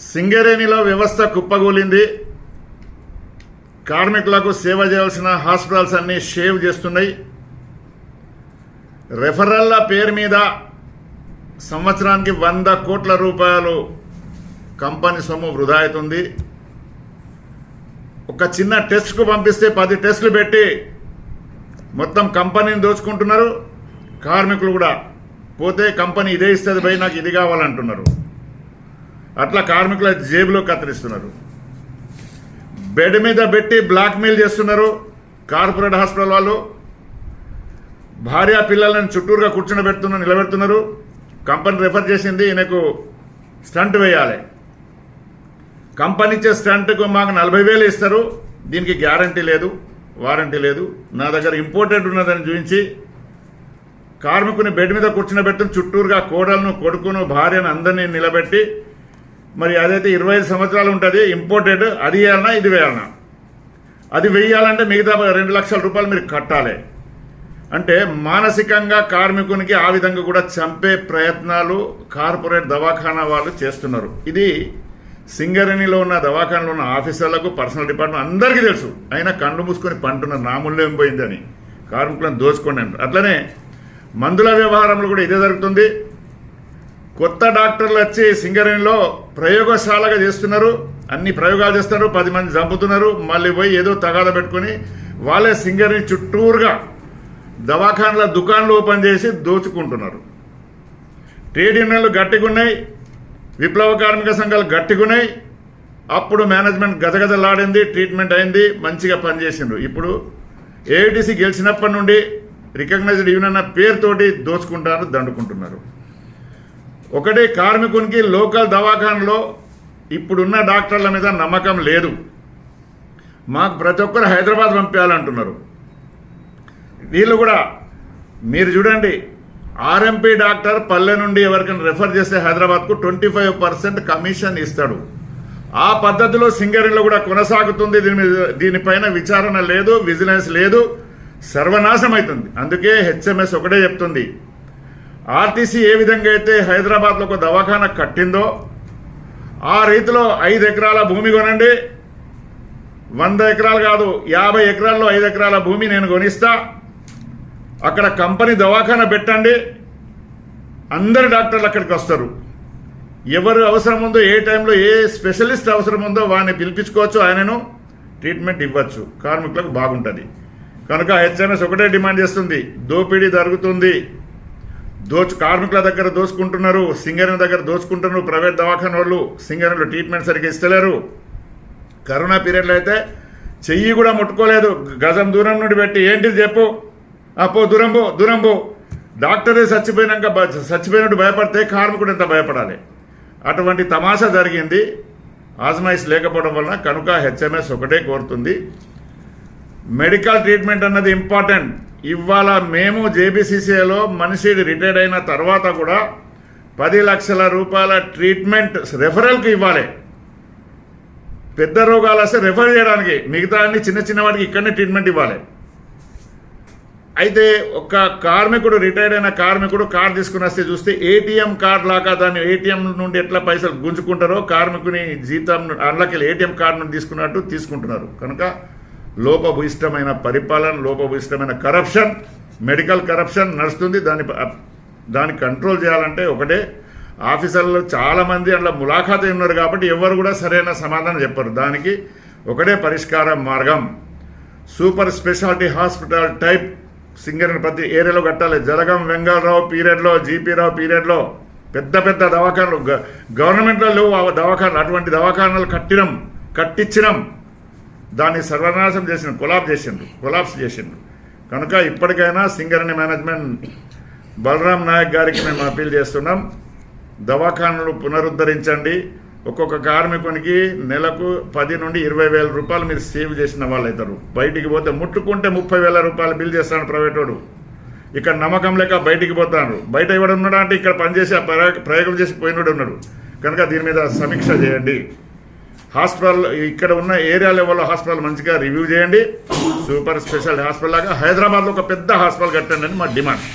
సింగరేణిలో వ్యవస్థ కుప్పగూలింది. కార్మికులకు సేవ చేయాల్సిన హాస్పిటల్స్ అన్నీ షేవ్ చేస్తున్నాయి. రెఫరల్ల పేరు మీద సంవత్సరానికి 100 కోట్ల రూపాయలు కంపెనీ సొమ్ము వృధా అవుతుంది. ఒక చిన్న టెస్ట్కు పంపిస్తే 10 టెస్టులు పెట్టి మొత్తం కంపెనీని దోచుకుంటున్నారు. కార్మికులు కూడా పోతే కంపెనీ ఇదే ఇస్తుంది భయ్, నాకు ఇది కావాలంటున్నారు. అట్లా కార్మికుల జేబులో కత్తిరిస్తున్నారు. బెడ్ మీద పెట్టి బ్లాక్మెయిల్ చేస్తున్నారు కార్పొరేట్ హాస్పిటల్ వాళ్ళు. భార్య పిల్లలను చుట్టూరుగా నిలబెడుతున్నారు. కంపెనీ రెఫర్ చేసింది ఈయనకు స్టంట్ వేయాలి. కంపెనీ ఇచ్చే స్టంట్కు మాకు 40,000 ఇస్తారు, దీనికి గ్యారంటీ లేదు, వారంటీ లేదు. నా దగ్గర ఇంపోర్టెడ్ ఉన్నదని చూపించి కార్మికుని బెడ్ మీద కూర్చునబెట్టుకుని చుట్టూరుగా కోడలను, కొడుకును, భార్యను అందరినీ నిలబెట్టి, మరి అదైతే 25 సంవత్సరాలు ఉంటుంది ఇంపోర్టెడ్, అది వేయాలన్నా ఇది వేయాలన్నా, అది వేయాలంటే మిగతా 2 లక్షల రూపాయలు మీరు కట్టాలి. అంటే మానసికంగా కార్మికునికి ఆ విధంగా కూడా చంపే ప్రయత్నాలు కార్పొరేట్ దవాఖానా వాళ్ళు చేస్తున్నారు. ఇది సింగరేణిలో ఉన్న దవాఖానలో ఉన్న ఆఫీసర్లకు, పర్సనల్ డిపార్ట్మెంట్ అందరికీ తెలుసు. అయినా కళ్ళు మూసుకొని పంటున్నారు నాముల్లో ఏం పోయిందని, కార్మికులను దోచుకోండి అంటారు. అట్లనే మందుల వ్యవహారంలో కూడా ఇదే జరుగుతుంది. కొత్త డాక్టర్లు వచ్చి సింగరేణిలో ప్రయోగశాలగా చేస్తున్నారు, అన్ని ప్రయోగాలు చేస్తున్నారు, 10 మంది చంపుతున్నారు. మళ్ళీ పోయి ఏదో తగాద పెట్టుకుని వాళ్ళే సింగరేణి చుట్టూరుగా దవాఖానల దుకాణాలు ఓపెన్ చేసి దోచుకుంటున్నారు. ట్రేడ్ యూనియన్లు గట్టిగున్నాయి, విప్లవ కార్మిక సంఘాలు గట్టిగున్నాయి. అప్పుడు మేనేజ్మెంట్ గజగజలాడింది, ట్రీట్మెంట్ అయింది, మంచిగా పనిచేసిండ్రు. ఇప్పుడు ఏఐటీసీ గెలిచినప్పటి నుండి రికగ్నైజ్డ్ యూనియన్ అన్న పేరుతోటి దోచుకుంటారు, దండుకుంటున్నారు. ఒకటి, కార్మికునికి లోకల్ దవాఖానలో ఇప్పుడున్న డాక్టర్ల మీద నమ్మకం లేదు. మాకు ప్రతి ఒక్కరు హైదరాబాద్ పంపించాలంటున్నారు. వీళ్ళు కూడా మీరు చూడండి, ఆర్ఎంపీ డాక్టర్ పల్లె నుండి ఎవరికైనా రెఫర్ చేస్తే హైదరాబాద్కు 25% కమిషన్ ఇస్తాడు. ఆ పద్ధతిలో సింగరేణిలో కూడా కొనసాగుతుంది. దీనిపైన విచారణ లేదు, విజిలెన్స్ లేదు, సర్వనాశం అవుతుంది. అందుకే హెచ్ఎంఎస్ ఒకటే చెప్తుంది, ఆర్టీసీ ఏ విధంగా అయితే హైదరాబాద్లో ఒక దవాఖానా కట్టిందో ఆ రీతిలో 5 ఎకరాల భూమి కొనండి. 100 ఎకరాలు కాదు, 50 ఎకరాల్లో 5 ఎకరాల భూమి నేను కొనిస్తా, అక్కడ కంపెనీ దవాఖానా పెట్టండి, అందరు డాక్టర్లు అక్కడికి వస్తారు. ఎవరు అవసరం ఉందో, ఏ టైంలో ఏ స్పెషలిస్ట్ అవసరం ఉందో వాడిని పిలిపించుకోవచ్చు, ఆయనను ట్రీట్మెంట్ ఇవ్వచ్చు, కార్మికులకు బాగుంటుంది. కనుక హెచ్ఎంఎస్ ఒకటే డిమాండ్ చేస్తుంది, దోపిడీ జరుగుతుంది, కార్మికుల దగ్గర దోచుకుంటున్నారు, సింగరేణి దగ్గర దోచుకుంటున్నారు. ప్రైవేట్ దవాఖాన వాళ్ళు సింగరేణిలో ట్రీట్మెంట్ సరిగ్గా ఇస్తలేరు. కరోనా పీరియడ్లో అయితే చెయ్యి కూడా ముట్టుకోలేదు, గజం దూరం నుండి పెట్టి ఏంటిది చెప్పు, అపో దూరం పో. డాక్టరే చచ్చిపోయినట్టు భయపడితే కార్మికుడు ఎంత భయపడాలి. అటువంటి తమాషా జరిగింది ఆజమాయిష్ లేకపోవడం వలన. కనుక హెచ్ఎంఎస్ ఒకటే కోరుతుంది, మెడికల్ ట్రీట్మెంట్ అన్నది ఇంపార్టెంట్. ఇవాళ మేము జేబీసీసీలో మనిషి రిటైర్డ్ అయిన తర్వాత కూడా 10 లక్షల రూపాయల ట్రీట్మెంట్ రెఫరల్కి ఇవ్వాలి. పెద్ద రోగాలు వస్తే రెఫర్ చేయడానికి, మిగతా అన్ని చిన్న వాటికి ఇక్కడనే ట్రీట్మెంట్ ఇవ్వాలి. అయితే ఒక కార్మికుడు, రిటైర్డ్ అయిన కార్మికుడు కార్డు తీసుకుని వస్తే చూస్తే ఏటీఎం కార్డు లాగా దాన్ని ఏటీఎం నుండి ఎట్లా పైసలు గుంజుకుంటారో కార్మికుని జీతం అందులోకి ఏటీఎం కార్డు నుండి తీసుకున్నట్టు తీసుకుంటున్నారు. కనుక లోపభూయిష్టమైన పరిపాలన, లోపభూయిష్టమైన కరప్షన్, మెడికల్ కరప్షన్ నడుస్తుంది. దాన్ని కంట్రోల్ చేయాలంటే ఒకటే, ఆఫీసర్లు చాలామంది అందులో ములాఖాత్ ఉన్నారు కాబట్టి ఎవరు కూడా సరైన సమాధానం చెప్పరు. దానికి ఒకటే పరిష్కార మార్గం, super speciality hospital type Singareni ప్రతి ఏరియాలో కట్టాలి. జలగం వెంగళరావు పీరియడ్లో, జీపీ రావు పీరియడ్లో పెద్ద దవాఖానలు గవర్నమెంట్లో లేవు ఆ దవాఖానలు. అటువంటి దవాఖానాలు కట్టించినాం, దాన్ని సర్వనాశం చేసిన, కొలాప్స్ చేసిండ్రు. కనుక ఇప్పటికైనా సింగరేణి మేనేజ్మెంట్ బలరాం నాయక్ గారికి మేము అప్పీల్ చేస్తున్నాం, దవాఖానలు పునరుద్ధరించండి. ఒక్కొక్క కార్మికునికి నెలకు 10 నుండి 20,000 రూపాయలు మీరు సేవ్ చేసిన వాళ్ళు అవుతారు. బయటికి పోతే ముట్టుకుంటే 30,000 రూపాయలు బిల్ చేస్తాడు ప్రైవేట్ వాడు. ఇక్కడ నమ్మకం లేక బయటికి పోతాడు. బయట ఎవడు ఉన్నాడు అంటే ఇక్కడ పనిచేసి ప్రయోగం చేసి పోయినోడు ఉన్నాడు. కనుక దీని మీద సమీక్ష చేయండి. హాస్పిటల్ ఇక్కడ ఉన్న ఏరియా లెవెల్లో హాస్పిటల్ మంచిగా రివ్యూ చేయండి. సూపర్ స్పెషాలిటీ హాస్పిటల్ లాగా హైదరాబాద్లో ఒక పెద్ద హాస్పిటల్ కట్టండి అని మా డిమాండ్.